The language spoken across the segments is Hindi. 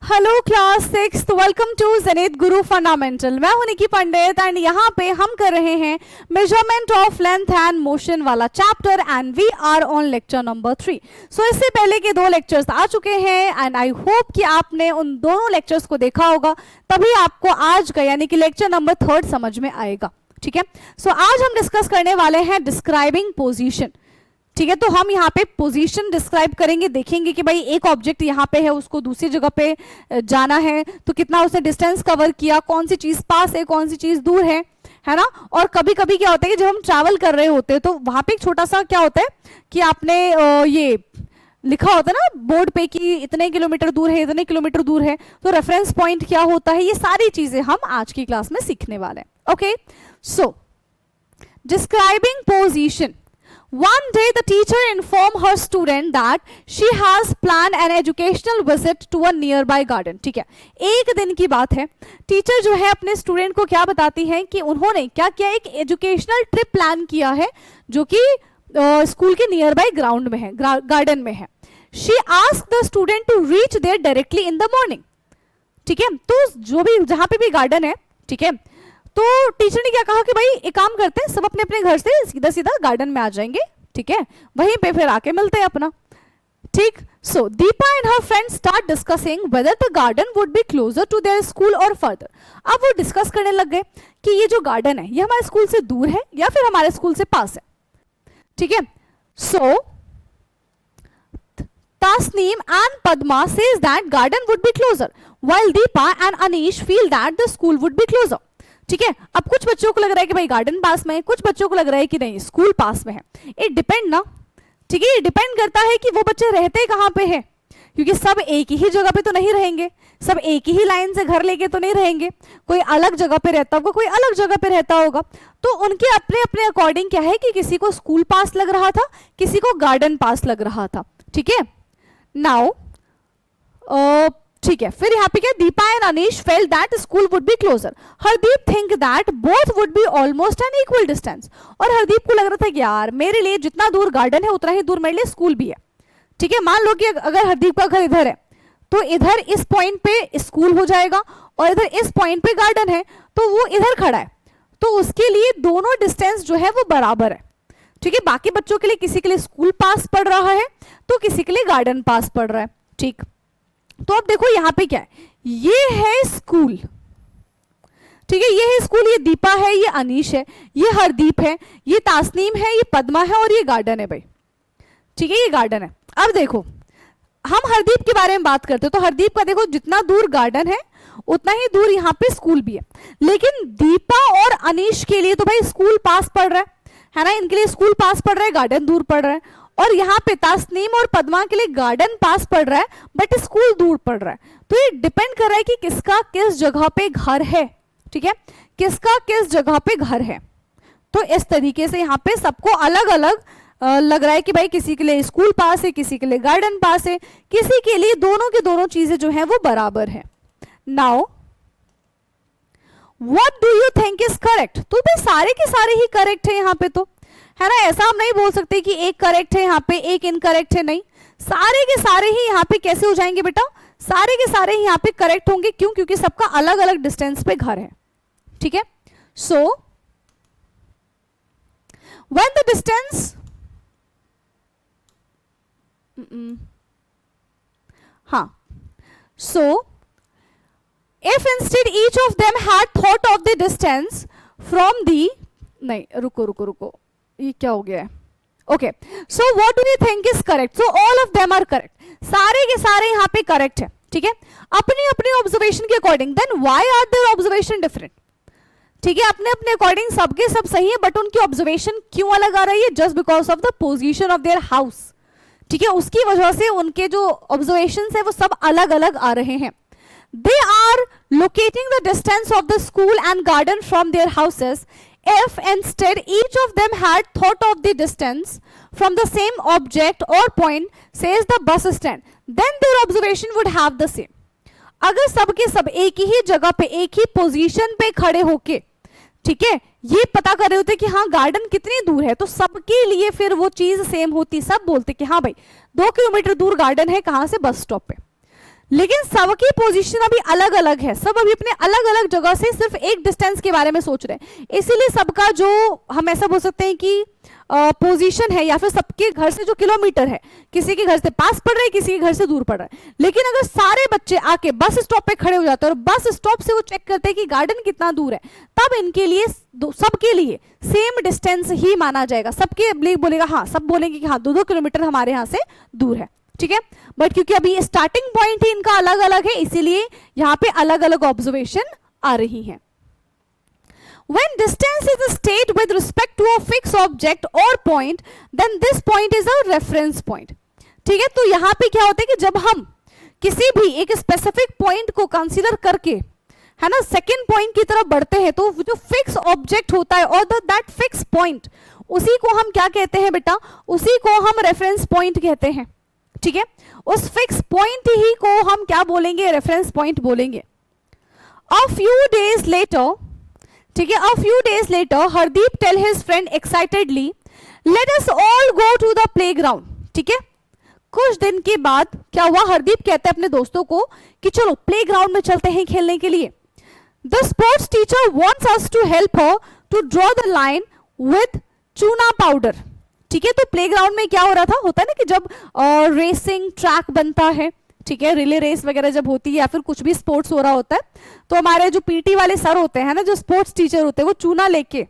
Hello class 6, welcome to Zenith Guru fundamental. मैं हूं निकी पंडित एंड यहाँ पे हम कर रहे हैं measurement of length and motion वाला chapter and we are on lecture number 3। So इससे पहले के 2 लेक्चर्स आ चुके हैं एंड आई होप कि आपने उन दोनों लेक्चर्स को देखा होगा, तभी आपको आज का यानी कि लेक्चर नंबर 3 समझ में आएगा। ठीक है, सो आज हम डिस्कस करने वाले हैं डिस्क्राइबिंग पोजीशन। ठीक है, तो हम यहाँ पे पोजीशन डिस्क्राइब करेंगे, देखेंगे कि भाई एक ऑब्जेक्ट यहाँ पे है, उसको दूसरी जगह पे जाना है तो कितना उसने डिस्टेंस कवर किया, कौन सी चीज पास है, कौन सी चीज दूर है ना। और कभी कभी क्या होता है कि जब हम ट्रैवल कर रहे होते हैं तो वहां पे एक छोटा सा क्या होता है कि आपने ये लिखा होता है ना बोर्ड पे कि इतने किलोमीटर दूर है, इतने किलोमीटर दूर है, तो रेफरेंस पॉइंट क्या होता है, ये सारी चीजें हम आज की क्लास में सीखने वाले हैं। Okay, so describing position. One day the teacher informed her student that she has planned an educational visit to a nearby garden। ठीक है, एक दिन की बात है, टीचर जो है अपने स्टूडेंट को क्या बताती है कि उन्होंने क्या किया, एक एजुकेशनल ट्रिप प्लान किया है जो कि स्कूल के नियर बाय ग्राउंड में है, गार्डन में है। She asked the student to reach there directly in the morning। ठीक है, तो जो भी जहां पे भी गार्डन है, ठीक है, तो टीचर ने क्या कहा कि भाई एक काम करते हैं, सब अपने अपने घर से सीधा सीधा गार्डन में आ जाएंगे। ठीक है, वहीं पे फिर आके मिलते हैं अपना। ठीक, so Deepa and her friend start discussing whether the garden would be closer to their school or further. अब वो डिस्कस करने लग गए कि ये जो गार्डन है ये हमारे स्कूल से दूर है या फिर हमारे स्कूल से पास है। ठीक है, सो Tasneem and Padma says that garden would be closer, while Deepa and Anish feel that the school would be closer। ठीक है, अब कुछ बच्चों को लग रहा है कि भाई गार्डन पास में है, कुछ बच्चों को लग रहा है कि नहीं स्कूल पास में है। इट डिपेंड ना, ठीक है, ये डिपेंड करता है कि वो बच्चे रहते कहाँ पे हैं, क्योंकि सब एक ही जगह पे तो नहीं रहेंगे, सब एक ही लाइन से घर लेके तो नहीं रहेंगे, कोई अलग जगह पे रहता होगा, कोई अलग जगह पे रहता होगा। तो उनके अपने अपने अकॉर्डिंग क्या है कि किसी को स्कूल पास लग रहा था, किसी को गार्डन पास लग रहा था। ठीक है, नाउ ठीक है, फिर यहाँ पे क्या, Deepa and Anish felt that school would be closure. Hardeep think that both would be almost an equal distance. और हरदीप को लग रहा था कि यार मेरे लिए जितना दूर गार्डन है उतना ही दूर मेरे लिए स्कूल भी है। ठीक है, मान लो कि अगर हरदीप का घर इधर है तो इधर इस पॉइंट पे स्कूल हो जाएगा और इधर इस पॉइंट पे गार्डन है, तो वो इधर खड़ा है, तो उसके लिए दोनों डिस्टेंस जो है वो बराबर है। ठीक है, बाकी बच्चों के लिए किसी के लिए स्कूल पास पड़ रहा है तो किसी के लिए गार्डन पास पड़ रहा है। ठीक, तो अब देखो यहाँ पे क्या है, ये है स्कूल। ठीक है, ये है स्कूल, ये दीपा है, ये अनीश है, ये हरदीप है, ये तासनीम है, ये पद्मा है और ये गार्डन है भाई। ठीक है, ये गार्डन है। अब देखो हम हरदीप के बारे में बात करते हैं तो हरदीप का देखो जितना दूर गार्डन है उतना ही दूर यहाँ पे स्कूल भी है, लेकिन दीपा और अनीश के लिए तो भाई स्कूल पास पड़ रहा है ना, इनके लिए स्कूल पास पड़ रहा है, गार्डन दूर पड़ रहा है। और यहाँ पे तासनीम और पद्मा के लिए गार्डन पास पड़ रहा है बट स्कूल दूर पड़ रहा है। तो ये डिपेंड कर रहा है कि किसका किस जगह पे घर है। ठीक है, किसका किस जगह पे घर है। तो इस तरीके से यहाँ पे सबको अलग अलग लग रहा है कि भाई किसी के लिए स्कूल पास है, किसी के लिए गार्डन पास है, किसी के लिए दोनों की दोनों चीजें जो है वो बराबर है। Now what do you think is correct. तो भाई सारे के सारे ही करेक्ट है यहाँ पे, तो है ना, ऐसा हम नहीं बोल सकते कि एक करेक्ट है यहाँ पे एक इनकरेक्ट है, नहीं, सारे के सारे ही यहाँ पे कैसे हो जाएंगे बेटा, सारे के सारे ही यहाँ पे करेक्ट होंगे। क्यों? क्योंकि सबका अलग अलग डिस्टेंस पे घर है। ठीक है, सो व्हेन द डिस्टेंस हाँ, so if instead each of them had thought of the distance from the, नहीं रुको रुको रुको, ये क्या हो गया है। Okay, so what do you think is correct. So all of them are correct, सारे के सारे यहाँ पे करेक्ट है। ठीक है, अपनी अपनी ऑब्जर्वेशन के according. Then why are there observation different. ठीक है, अपने अपने अकॉर्डिंग सबके सब सही है बट उनकी ऑब्जर्वेशन क्यों अलग आ रही है, just because of the position of their house. ठीक है, उसकी वजह से उनके जो ऑब्जर्वेशन है वो सब अलग अलग आ रहे हैं। They are locating the distance of the school and garden from their houses. If instead each of them had thought of the distance from the same object or point, says the bus stand, then their observation would have the same. अगर सबके सब एक ही जगह पे एक ही पोजीशन पे खड़े होके, ठीक है, ये पता कर रहे होते कि हाँ गार्डन कितनी दूर है, तो सबके लिए फिर वो चीज सेम होती, सब बोलते कि हाँ भाई 2 किलोमीटर दूर गार्डन है, कहाँ से, बस स्टॉप पे। लेकिन सबकी पोजीशन अभी अलग अलग है, सब अभी अपने अलग अलग जगह से सिर्फ एक डिस्टेंस के बारे में सोच रहे हैं, इसीलिए सबका जो हम ऐसा बोल सकते हैं कि पोजीशन है या फिर सबके घर से जो किलोमीटर है, किसी के घर से पास पड़ रहा है, किसी के घर से दूर पड़ रहा है। लेकिन अगर सारे बच्चे आके बस स्टॉप पे खड़े हो जाते हैं और बस स्टॉप से वो चेक करते हैं कि गार्डन कितना दूर है, तब इनके लिए सबके लिए सेम डिस्टेंस ही माना जाएगा। सबके लिए बोलेगा हाँ, सब बोलेंगे कि हाँ 2-2 किलोमीटर हमारे यहाँ से दूर है, ठीक है। बट क्योंकि अभी स्टार्टिंग पॉइंट ही इनका अलग अलग है, इसीलिए यहाँ पे अलग अलग ऑब्जर्वेशन आ रही हैं। When distance is a state with respect to a fixed object or point, then this point is a reference point. ठीक है, तो यहाँ पे क्या होता है कि जब हम किसी भी एक स्पेसिफिक पॉइंट को कंसीडर करके, है ना, सेकेंड पॉइंट की तरफ बढ़ते हैं, तो जो फिक्स ऑब्जेक्ट होता है और दैट फिक्स पॉइंट, उसी को हम क्या कहते हैं बेटा, उसी को हम रेफरेंस पॉइंट कहते हैं, ठीक है। उस फिक्स पॉइंट ही को हम क्या बोलेंगे, रेफरेंस पॉइंट बोलेंगे। A few days later, ठीक है, a few days later, Hardeep tell his friend excitedly, let us all go to the playground, ठीक है। कुछ दिन के बाद क्या हुआ, हरदीप कहते हैं अपने दोस्तों को कि चलो प्लेग्राउंड में चलते हैं खेलने के लिए। The sports teacher wants us to help her to draw the line with चूना पाउडर, ठीक है। तो प्लेग्राउंड में क्या हो रहा था, होता है ना कि जब रेसिंग ट्रैक बनता है, ठीक है, रिले रेस वगैरह जब होती है या फिर कुछ भी स्पोर्ट्स हो रहा होता है, तो हमारे जो पीटी वाले सर होते हैं ना, जो स्पोर्ट्स टीचर होते हैं, वो चूना लेके,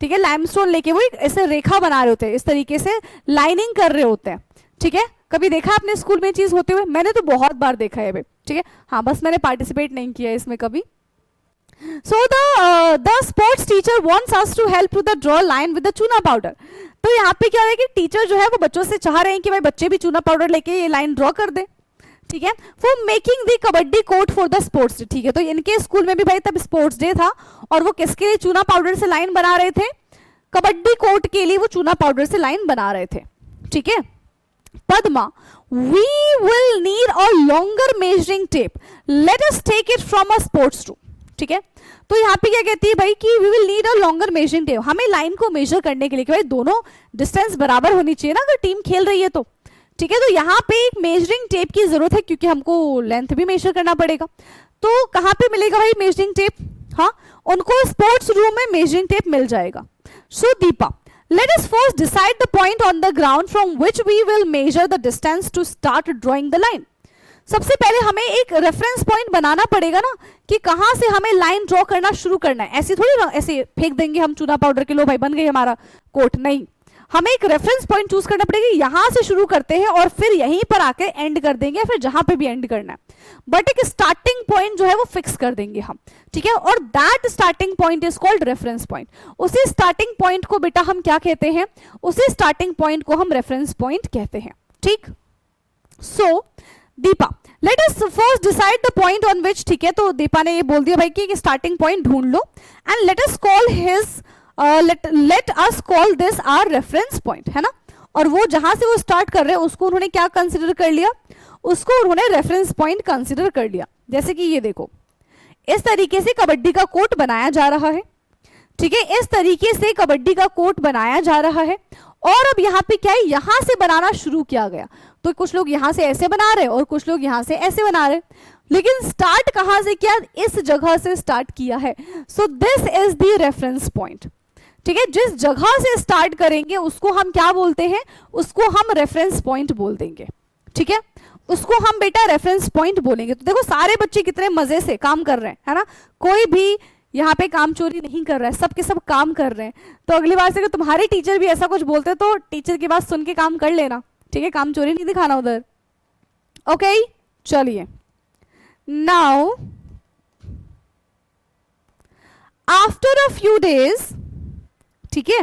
ठीक है, लाइमस्टोन लेके वो एक ऐसे रेखा बना रहे होते हैं, इस तरीके से लाइनिंग कर रहे होते हैं, ठीक है। कभी देखा आपने स्कूल में चीज होते हुए? मैंने तो बहुत बार देखा है, ठीक है, हाँ, बस मैंने पार्टिसिपेट नहीं किया इसमें कभी। So the sports teacher wants us to help to the draw line with the चूना पाउडर। तो यहाँ पे क्या है कि टीचर जो है वो बच्चों से चाह रहे हैं कि भाई बच्चे भी चूना पाउडर लेके ये लाइन ड्रॉ कर दे, ठीक है, for making the kabaddi court for the sports day, ठीक है। तो इनके स्कूल में भी भाई तब स्पोर्ट्स डे था और वो किसके लिए चूना पाउडर से लाइन बना रहे थे, कबड्डी कोर्ट के लिए वो चूना पाउडर से लाइन बना रहे थे, ठीक है। Padma, we will need a longer measuring tape, let us take it from a sports room, ठीक है। तो यहाँ पे क्या कहती है भाई कि we will need a longer measuring tape, हमें लाइन को मेजर करने के लिए कि भाई दोनों डिस्टेंस बराबर होनी चाहिए ना अगर टीम खेल रही है तो, ठीक है। तो यहाँ पे एक मेजरिंग टेप की जरूरत है क्योंकि हमको लेंथ भी मेजर करना पड़ेगा। तो कहाँ पे मिलेगा भाई मेजरिंग टेप? हाँ, उनको स्पोर्ट्स रूम में मेजरिंग टेप मिल जाएगा। सो Deepa, let us first decide the point on the ground from which we will measure the distance to start drawing the line. सबसे पहले हमें एक रेफरेंस पॉइंट बनाना पड़ेगा ना कि कहां से हमें लाइन ड्रॉ करना शुरू करना है। ऐसे थोड़ी ना ऐसे फेंक देंगे हम चूना पाउडर के, लो भाई बन गई हमारा कोट, नहीं, हमें एक रेफरेंस पॉइंट चूज करना पड़ेगा। यहां से शुरू करते हैं और फिर यहीं पर आके एंड कर देंगे, फिर जहां पे भी एंड करना है, बट एक स्टार्टिंग पॉइंट जो है वो फिक्स कर देंगे हम, ठीक है। और that starting point is called reference point. उसी स्टार्टिंग पॉइंट को बेटा हम क्या कहते हैं? उसी स्टार्टिंग पॉइंट को हम रेफरेंस पॉइंट कहते हैं, ठीक। So Deepa, let us first decide the point on which, ठीक है। तो दीपा ने ये बोल दिया भाई कि स्टार्टिंग पॉइंट ढूंढ लो and let us call his let us call this our reference point, है ना। और वो जहां से वो स्टार्ट कर रहे हैं उसको उन्होंने क्या कंसिडर कर लिया? उसको उन्होंने रेफरेंस पॉइंट कंसिडर कर लिया। जैसे कि ये देखो, इस तरीके से कबड्डी का कोर्ट बनाया जा रहा है, ठीक है, इस तरीके से कबड्डी का कोर्ट बनाया जा रहा है। और अब यहाँ पे क्या है, यहां से बनाना शुरू किया गया। तो कुछ लोग यहां से ऐसे बना रहे और कुछ लोग यहां से ऐसे बना रहे, लेकिन स्टार्ट कहां से किया? इस जगह से स्टार्ट किया है। So this is the reference point, ठीक है। जिस जगह से स्टार्ट करेंगे उसको हम क्या बोलते हैं? उसको हम रेफरेंस पॉइंट बोल देंगे, ठीक है। उसको हम बेटा रेफरेंस पॉइंट बोलेंगे। तो देखो सारे बच्चे कितने मजे से काम कर रहे हैं, है ना। कोई भी यहाँ पे काम चोरी नहीं कर रहा है, सब के सब काम कर रहे हैं। तो अगली बार से अगर तुम्हारे टीचर भी ऐसा कुछ बोलते हैं तो टीचर की बात सुन के काम कर लेना, ठीक है, काम चोरी नहीं दिखाना उधर। ओके, चलिए now after a few days, ठीक है,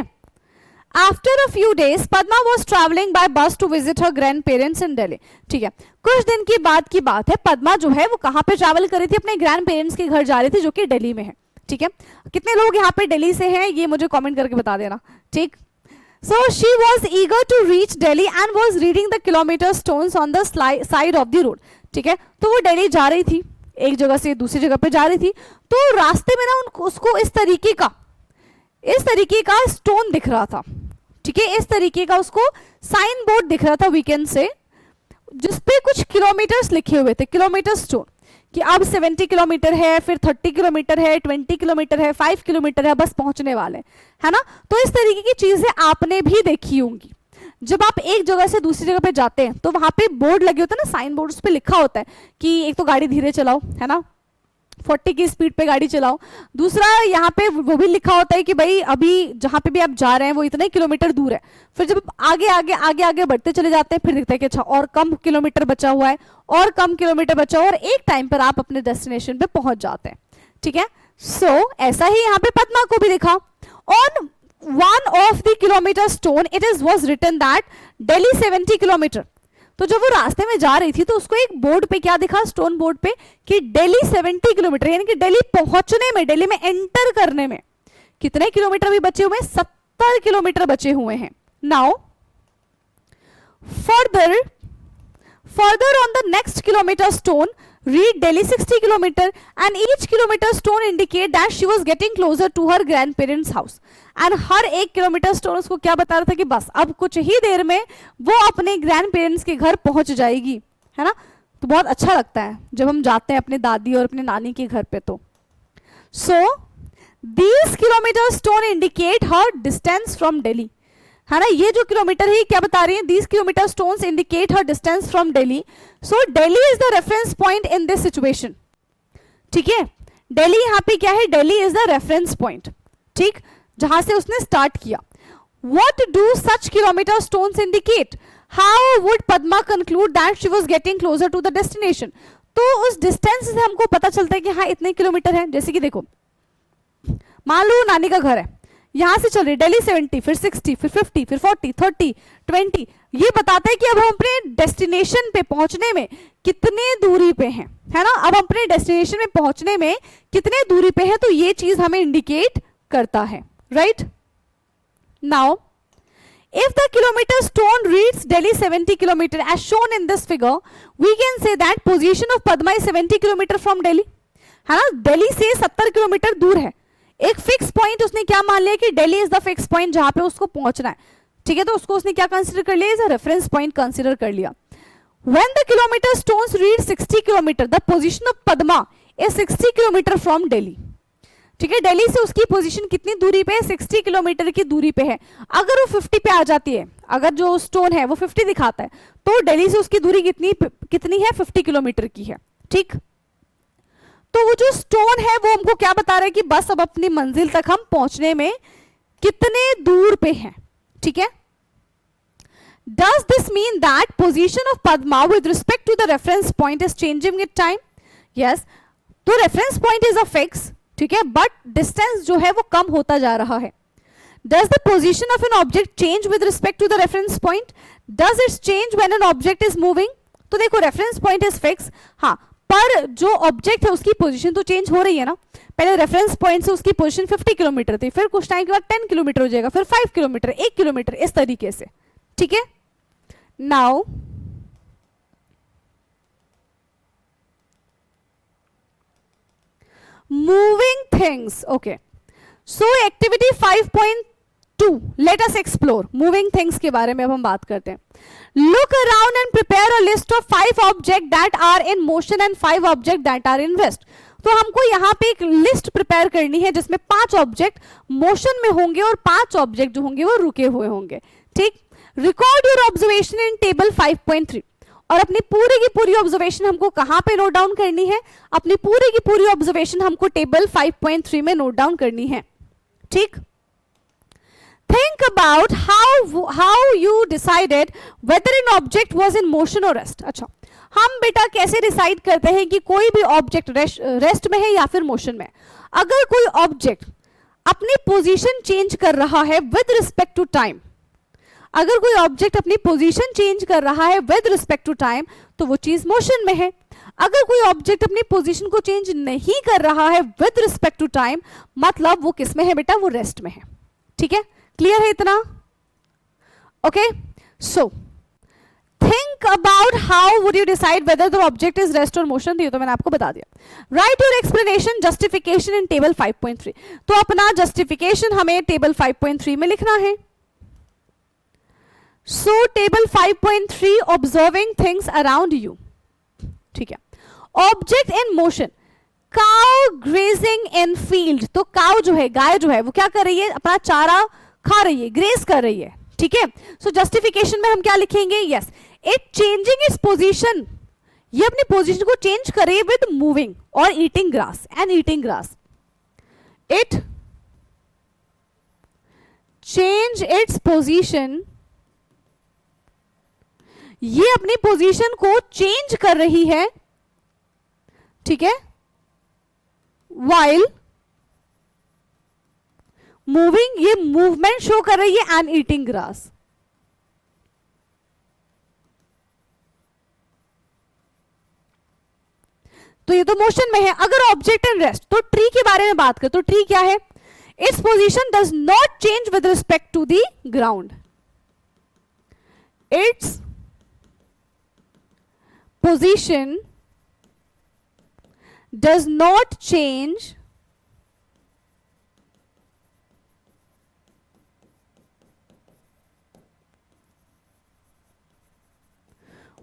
after a few days Padma was travelling by bus to visit her grandparents in Delhi, ठीक है। कुछ दिन की बाद की बात है, पद्मा जो है वो कहां पे ट्रैवल कर रही थी? अपने ग्रैंड पेरेंट्स के घर जा रही थी जो कि दिल्ली में है, ठीक है। कितने लोग यहाँ पे दिल्ली से हैं ये मुझे कमेंट करके बता देना, ठीक। So she was eager to reach Delhi and was reading the kilometre stones on the side of the road, ठीक है। तो वो दिल्ली जा रही थी, एक जगह से दूसरी जगह पे जा रही थी। तो रास्ते में ना उसको इस तरीके का स्टोन दिख रहा था, ठीक है, इस तरीके का उसको साइन बोर्ड दिख रहा था, वी कैन से जिसपे कुछ किलोमीटर्स लिखे हुए थे, किलोमीटर स्टोन, कि अब 70 किलोमीटर है, फिर 30 किलोमीटर है, 20 किलोमीटर है, 5 किलोमीटर है, बस पहुंचने वाले, है ना। तो इस तरीके की चीजें आपने भी देखी होंगी। जब आप एक जगह से दूसरी जगह पे जाते हैं तो वहां पे बोर्ड लगे होते हैं ना, साइन बोर्ड, उस पे लिखा होता है कि एक तो गाड़ी धीरे चलाओ, है ना, 40 की स्पीड पे गाड़ी चलाओ। दूसरा यहाँ पे वो भी लिखा होता है कि भाई अभी जहां पे भी आप जा रहे हैं वो इतने किलोमीटर दूर है। फिर जब आगे आगे आगे आगे बढ़ते चले जाते हैं, फिर दिखता है कि अच्छा और कम किलोमीटर बचा हुआ है, और कम किलोमीटर बचा हुआ है, और एक टाइम पर आप अपने डेस्टिनेशन पे पहुंच जाते हैं। ठीक है, सो ऐसा ही यहाँ पे पद्मा को भी दिखा। On one of the kilometre stone it is was written that Delhi 70 kilometre. तो जब वो रास्ते में जा रही थी तो उसको एक बोर्ड पे क्या दिखा, स्टोन बोर्ड पे, कि दिल्ली 70 किलोमीटर, यानी कि दिल्ली पहुंचने में, दिल्ली में एंटर करने में कितने किलोमीटर भी बचे हुए हैं, 70 किलोमीटर बचे हुए हैं। Now further on the next kilometre stone read Delhi 60 kilometer and each kilometer stone indicate that she was getting closer to her grandparents house। and हर एक किलोमीटर स्टोन उसको क्या बता रहा था कि बस अब कुछ ही देर में वो अपने ग्रैंड पेरेंट्स के घर पहुंच जाएगी, है ना। तो बहुत अच्छा लगता है जब हम जाते हैं अपने दादी और अपने नानी के घर पे। तो सो these kilometer stone indicate her distance from Delhi, है ना। ये जो किलोमीटर है क्या बता रही है, these kilometer stones indicate her distance from Delhi, so Delhi is the reference point in this situation। ठीक है, दिल्ली यहाँ पे क्या है, Delhi is the reference point, ठीक, जहां से उसने स्टार्ट किया। What do such kilometer stones indicate? How would Padma conclude that she was getting closer to the destination? तो उस डिस्टेंस से हमको पता चलता है कि हाँ इतने किलोमीटर है। जैसे कि देखो, मान लो नानी का घर है, यहां से चल रही दिल्ली 70, फिर 60, फिर 50, फिर 40, 30, 20, ये बताता है कि अब हम अपने डेस्टिनेशन पे पहुंचने में कितने दूरी पे हैं, है ना। अब अपने डेस्टिनेशन में पहुंचने में कितने दूरी पे हैं, तो ये चीज हमें इंडिकेट करता है, right. Now if the kilometer stone reads Delhi 70 kilometer as shown in this figure, we can say that position of Padma is 70 kilometer from Delhi, है ना। दिल्ली से 70 किलोमीटर दूर है। एक फिक्स पॉइंट उसने क्या मान लिया कि Delhi is the fix point जहां पे उसको पहुंचना है, ठीक है। तो उसको उसने क्या कंसीडर कर लिया, as a reference point consider कर लिया। When the kilometre stones read 60 kilometre, the position of Padma is 60 kilometre from Delhi, ठीक है। दिल्ली से उसकी पोजीशन कितनी दूरी पे है, 60 किलोमीटर की दूरी पे है। अगर वो 50 पे आ जाती है, अगर जो स्टोन है वो 50 दिखाता है, तो दिल्ली से उसकी दूरी कितनी है, 50 किलोमीटर की है, ठीक। तो वो जो स्टोन है वो हमको क्या बता रहा है कि बस अब अपनी मंजिल तक हम पहुंचने में कितने दूर पे हैं, ठीक है। Does this mean that position of Padma with respect to the reference point is changing with time? Yes. तो reference point is a fix, ठीक है, but distance जो है वो कम होता जा रहा है। Does the position of an object change with respect to the reference point? Does it change when an object is moving? तो देखो reference point is fix, हाँ, पर जो ऑब्जेक्ट है उसकी पोजीशन तो चेंज हो रही है ना। पहले रेफरेंस पॉइंट से उसकी पोजीशन 50 किलोमीटर थी, फिर कुछ टाइम के बाद 10 किलोमीटर हो जाएगा, फिर 5 किलोमीटर, 1 किलोमीटर, इस तरीके से, ठीक है। नाउ मूविंग थिंग्स, ओके, सो activity 5.2 let us explore moving things के बारे में अब हम बात करते हैं। Look around and prepare a list of 5 objects that are in motion and 5 objects that are in rest। तो हमको यहाँ पे एक लिस्ट प्रिपेयर करनी है जिसमें 5 ऑब्जेक्ट मोशन में होंगे और 5 ऑब्जेक्ट जो होंगे वो रुके हुए होंगे, ठीक। Record your observation in table 5.3, और अपनी पूरी की पूरी ऑब्जर्वेशन हमको कहाँ पे नोट डाउन करनी है, अपनी पूरी की पूरी ऑब्जर्वेशन हमको टेबल 5.3 में नोट डाउन करनी है, ठीक। Think about how you decided whether an object was in motion or rest। अच्छा, हम बेटा कैसे डिसाइड करते हैं कि कोई भी ऑब्जेक्ट रेस्ट में है या फिर मोशन में। अगर कोई ऑब्जेक्ट अपनी पोजीशन चेंज कर रहा है विद रिस्पेक्ट टू टाइम, अगर कोई ऑब्जेक्ट अपनी पोजीशन चेंज कर रहा है विद रिस्पेक्ट टू टाइम, तो वो चीज मोशन में है। अगर कोई ऑब्जेक्ट अपनी पोजीशन को चेंज नहीं कर रहा है विद रिस्पेक्ट टू टाइम, मतलब वो किस में है बेटा, वो रेस्ट में है, ठीक है। क्लियर है इतना, okay. So think about how would you decide whether the object is rest और मोशन, तो मैंने आपको बता दिया। Right your explanation justification in table 5.3, तो अपना जस्टिफिकेशन हमें टेबल 5.3 में लिखना है। सो table 5.3 observing things around you, ठीक है। Object in motion, cow grazing in field, तो काउ जो है, गाय जो है, वो क्या कर रही है, अपना चारा खा रही है, ग्रेज कर रही है, ठीक है। सो जस्टिफिकेशन में हम क्या लिखेंगे, yes, it changing its position, ये अपनी पोजीशन को चेंज कर रही है विद मूविंग और eating grass and eating grass. It change its position, ये अपनी पोजीशन को चेंज कर रही है, ठीक है, वाइल मूविंग, ये मूवमेंट शो कर रही है, एंड ईटिंग ग्रास। तो ये तो मोशन में है। अगर ऑब्जेक्ट इन रेस्ट, तो ट्री के बारे में बात करें तो ट्री क्या है, its position does not change with respect to the ground, its position does not change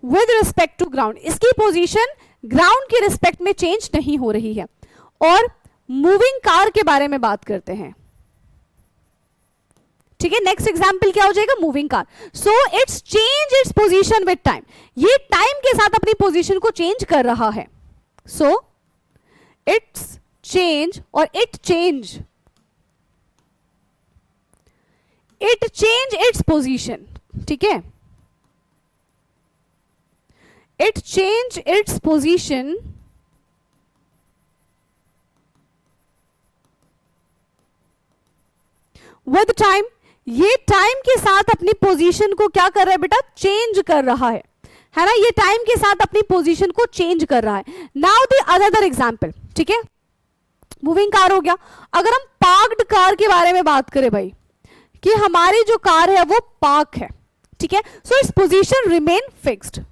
with respect to ground, इसकी पोजीशन ग्राउंड के रिस्पेक्ट में चेंज नहीं हो रही है। और मूविंग कार के बारे में बात करते हैं, ठीक है। नेक्स्ट एग्जांपल क्या हो जाएगा, moving car. So it's change its position with time, ये टाइम के साथ अपनी पोजीशन को चेंज कर रहा है। सो इट्स चेंज और इट चेंज इट्स पोजीशन, ठीक है। It change its position with time, ये टाइम के साथ अपनी पोजीशन को क्या कर रहा है बेटा, चेंज कर रहा है ना, ये टाइम के साथ अपनी पोजीशन को चेंज कर रहा है। नाउ द अनदर एग्जांपल, ठीक है, मूविंग कार हो गया। अगर हम पार्क्ड कार के बारे में बात करें भाई, कि हमारी जो कार है वो पार्क है, ठीक है। So its position remain fixed,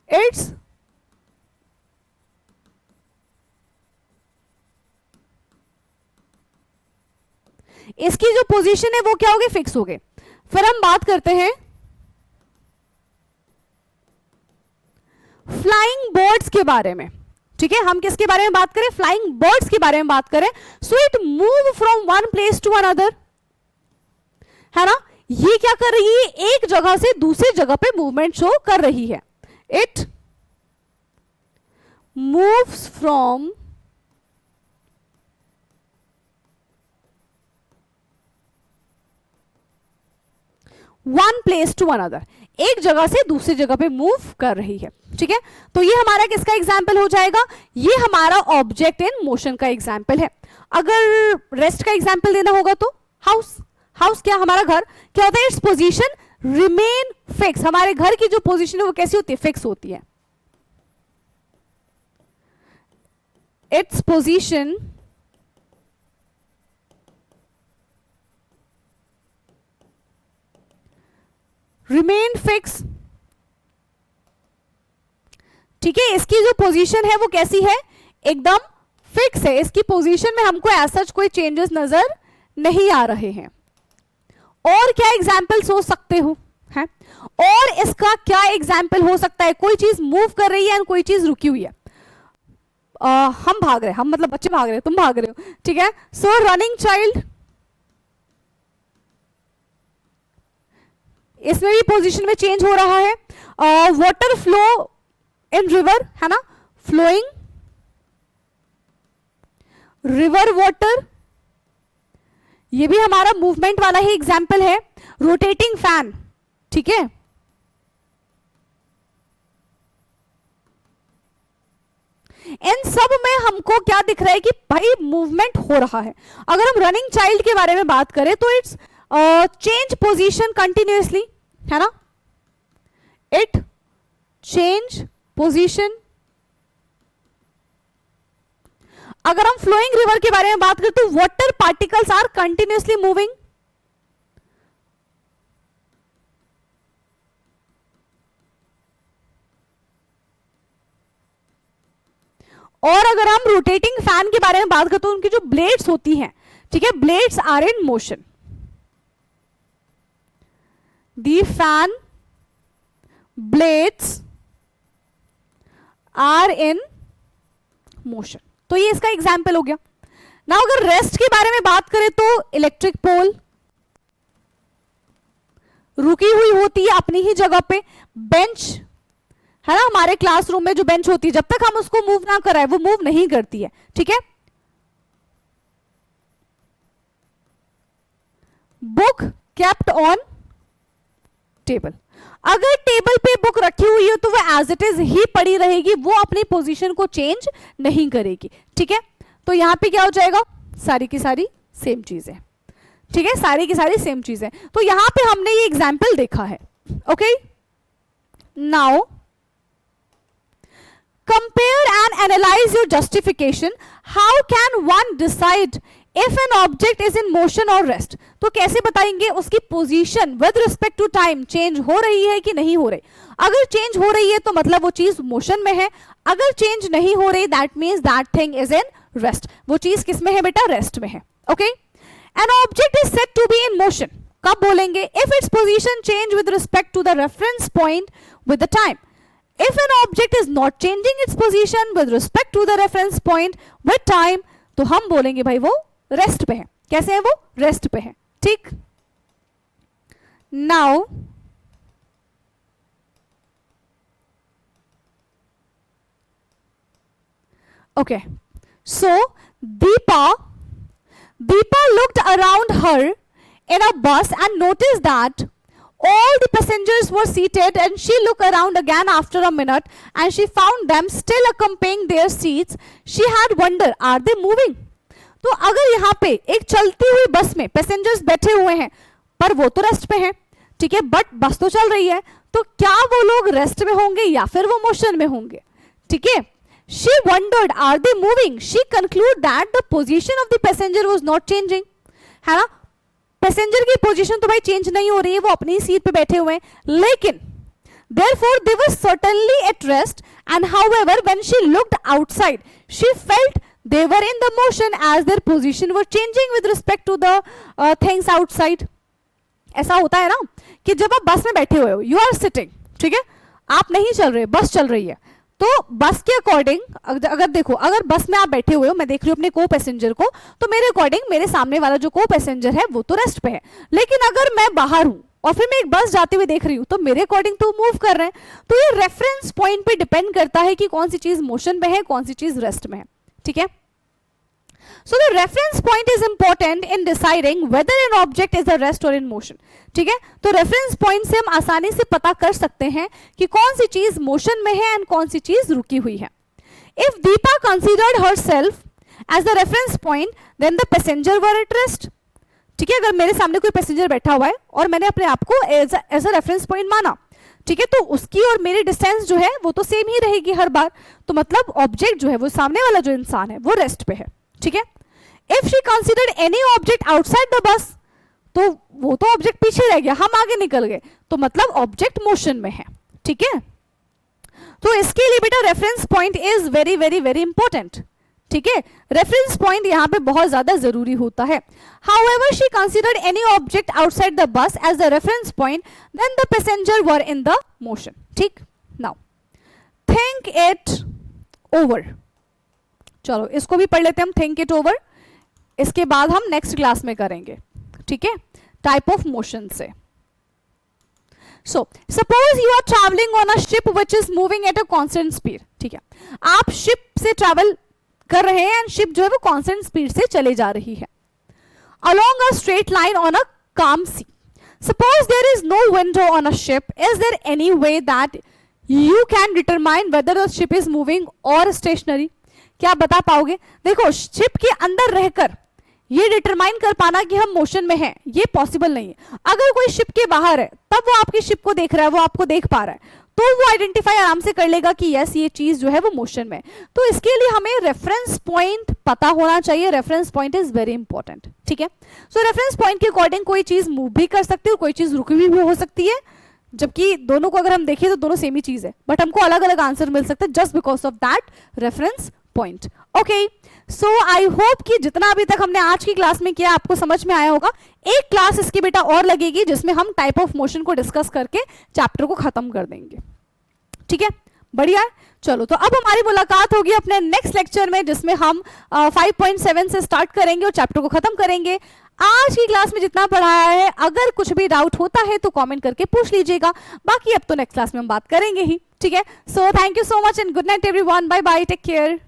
it's इसकी जो पोजीशन है वो क्या हो गई, फिक्स हो गई। फिर हम बात करते हैं फ्लाइंग बर्ड्स के बारे में, ठीक है। हम किसके बारे में बात करें, फ्लाइंग बर्ड्स के बारे में बात करें। So it move from one place to another, है ना, ये क्या कर रही है, एक जगह से दूसरी जगह पे मूवमेंट शो कर रही है। It moves from one place to another, एक जगह से दूसरी जगह पे मूव कर रही है, ठीक है। तो ये हमारा किसका एग्जाम्पल हो जाएगा, ये हमारा ऑब्जेक्ट इन मोशन का एग्जाम्पल है। अगर रेस्ट का एग्जाम्पल देना होगा तो हाउस, हाउस क्या, हमारा घर क्या होता है, इट्स पोजीशन रिमेन फिक्स, हमारे घर की जो पोजीशन है वो कैसी होती है, फिक्स होती है। इट्स पोजीशन रिमेन फिक्स, ठीक है। इसकी जो पोजीशन है वो कैसी है, एकदम फिक्स है, इसकी पोजीशन में हमको ऐसा कोई चेंजेस नजर नहीं आ रहे हैं। और क्या एग्जाम्पल्स हो सकते हो हैं, और इसका क्या एग्जाम्पल हो सकता है, कोई चीज मूव कर रही है और कोई चीज रुकी हुई है। हम भाग रहे हैं, हम मतलब बच्चे भाग रहे हैं, तुम भाग रहे हो, ठीक है। सो रनिंग चाइल्ड, इसमें भी पोजीशन में चेंज हो रहा है। वाटर फ्लो इन रिवर, है ना, फ्लोइंग रिवर वाटर, ये भी हमारा मूवमेंट वाला ही एग्जाम्पल है। रोटेटिंग फैन, ठीक है। इन सब में हमको क्या दिख रहा है कि भाई मूवमेंट हो रहा है। अगर हम रनिंग चाइल्ड के बारे में बात करें तो इट्स चेंज पोजीशन कंटिन्यूअसली, है ना, इट चेंज पोजीशन। अगर हम फ्लोइंग रिवर के बारे में बात करें तो water particles are continuously moving, और अगर हम रोटेटिंग फैन के बारे में बात करते तो उनकी जो ब्लेड्स होती हैं, ठीक है, blades are in motion. The fan blades are in motion. तो ये इसका एग्जाम्पल हो गया। ना अगर रेस्ट के बारे में बात करें तो इलेक्ट्रिक पोल रुकी हुई होती है अपनी ही जगह पे। बेंच है ना, हमारे क्लासरूम में जो बेंच होती है जब तक हम उसको मूव ना कराए वो मूव नहीं करती है, ठीक है। बुक केप्ट ऑन टेबल, अगर टेबल पे बुक रखी हुई है तो वो एज इट इज ही पड़ी रहेगी, वो अपनी पोजीशन को चेंज नहीं करेगी, ठीक है। तो यहां पे क्या हो जाएगा, सारी की सारी सेम चीजें, ठीक है, सारी की सारी सेम चीजें। तो यहां पे हमने ये एग्जाम्पल देखा है, okay. Now compare and analyse your justification. How can one decide if an object is in motion और रेस्ट। तो कैसे बताएंगे उसकी position with respect to time change हो रही है कि नहीं हो रही। अगर चेंज हो रही है तो मतलब वो चीज मोशन में है, अगर चेंज नहीं हो रही that means that thing is in rest. वो चीज किस में है बेटा, रेस्ट में है, okay. An object is said to be in motion, कब बोलेंगे, if its position change with respect to the reference point with the time. If an object is not changing its position with respect to the reference point with time, तो हम बोलेंगे भाई वो रेस्ट पे है। कैसे है वो, रेस्ट पे है, ठीक। Now okay, so Deepa looked around her in a bus and noticed that all the passengers were seated, and she looked around again after a minute and she found them still occupying their seats. She had wondered, are they moving? तो अगर यहाँ पे एक चलती हुई बस में पैसेंजर्स बैठे हुए हैं पर वो तो रेस्ट पे हैं, ठीक है, बट बस तो चल रही है, तो क्या वो लोग रेस्ट में होंगे या फिर वो मोशन में होंगे, ठीक है। She wondered, are they moving? She concluded that the position of the passenger was not changing, है ना, पैसेंजर की पोजीशन तो भाई चेंज नहीं हो रही है, वो अपनी सीट पे बैठे हुए हैं, लेकिन therefore they were certainly at rest, and however when she looked outside she felt they were in the motion as their position were changing with respect to the things outside। ऐसा होता है ना कि जब आप बस में बैठे हुए हो, यू आर सिटिंग, ठीक है, आप नहीं चल रहे, बस चल रही है, तो बस के अकॉर्डिंग अगर देखो, अगर बस में आप बैठे हुए हो, मैं देख रही हूँ अपने को पैसेंजर को, तो मेरे अकॉर्डिंग मेरे सामने वाला जो को पैसेंजर है वो तो रेस्ट पे है, लेकिन अगर मैं बाहर हूं और फिर मैं एक बस जाते हुए देख रही हूँ तो मेरे अकॉर्डिंग तो मूव कर रहे हैं। तो ये रेफरेंस पॉइंट पे डिपेंड करता है कि कौन सी चीज मोशन में है, कौन सी चीज रेस्ट में है, ठीक है। So the reference point is important in deciding whether an object is at rest or in motion, ठीक है। तो रेफरेंस पॉइंट से हम आसानी से पता कर सकते हैं कि कौन सी चीज मोशन में है एंड कौन सी चीज रुकी हुई है। If Deepa considered herself as the reference point, then the passenger were at rest, ठीक है। अगर मेरे सामने कोई पैसेंजर बैठा हुआ है और मैंने अपने आप को एज अ रेफरेंस पॉइंट माना, ठीक है, तो उसकी और मेरी डिस्टेंस जो है वो तो सेम ही रहेगी हर बार, तो मतलब ऑब्जेक्ट जो है वो सामने वाला जो इंसान है वो रेस्ट पे है, ठीक है। If she considered any object outside the बस, तो वो तो ऑब्जेक्ट पीछे रह गया, हम आगे निकल गए, तो मतलब ऑब्जेक्ट मोशन में है, ठीक है। तो इसके लिए बेटा reference point is very very very important, ठीक है, रेफरेंस पॉइंट यहाँ पे बहुत ज्यादा जरूरी होता है। However she considered any object outside the bus as the reference point, then the passenger were in the motion, ठीक। नाउ थिंक इट ओवर, चलो इसको भी पढ़ लेते हैं हम, थिंक इट ओवर, इसके बाद हम नेक्स्ट क्लास में करेंगे, ठीक है, टाइप ऑफ मोशन से। So suppose you are travelling on a ship which is moving at a constant speed, ठीक है, आप शिप से ट्रैवल कर रहे हैं एंड शिप जो है वो कांस्टेंट स्पीड से चले जा रही है along a straight line on a calm sea. Suppose there is no window on a ship, is there any way that you can determine whether the ship is moving or stationary. क्या आप बता पाओगे? देखो शिप के अंदर रहकर ये डिटरमाइन कर पाना कि हम मोशन में हैं, ये पॉसिबल नहीं है। अगर कोई शिप के बाहर है तब वो आपकी शिप को देख रहा है, वो आपको देख पा रहा है, तो वो आइडेंटिफाई आराम से कर लेगा कि यस ये चीज जो है वो मोशन में है। तो इसके लिए हमें रेफरेंस पॉइंट पता होना चाहिए, reference point is very important, ठीक है। सो रेफरेंस पॉइंट के अकॉर्डिंग कोई चीज मूव भी कर सकती है और कोई चीज रुकी हुई भी हो सकती है, जबकि दोनों को अगर हम देखें तो दोनों सेम ही चीज है, बट हमको अलग अलग आंसर मिल सकता है just because of that reference point. Okay, so I hope कि जितना अभी तक हमने आज की क्लास में किया आपको समझ में आया होगा। एक क्लास इसकी बेटा और लगेगी जिसमें हम टाइप ऑफ मोशन को डिस्कस करके चैप्टर को खत्म कर देंगे। ठीक है, बढ़िया है। चलो, तो अब हमारी मुलाकात होगी अपने नेक्स्ट लेक्चर में जिसमें हम 5.7 से स्टार्ट करेंगे और चैप्टर को खत्म करेंगे। आज की क्लास में जितना पढ़ाया है, अगर कुछ भी डाउट होता है तो कमेंट करके पूछ लीजिएगा, बाकी अब तो नेक्स्ट क्लास में हम बात करेंगे ही। ठीक है, so thank you so much and good night everyone, bye bye, take care.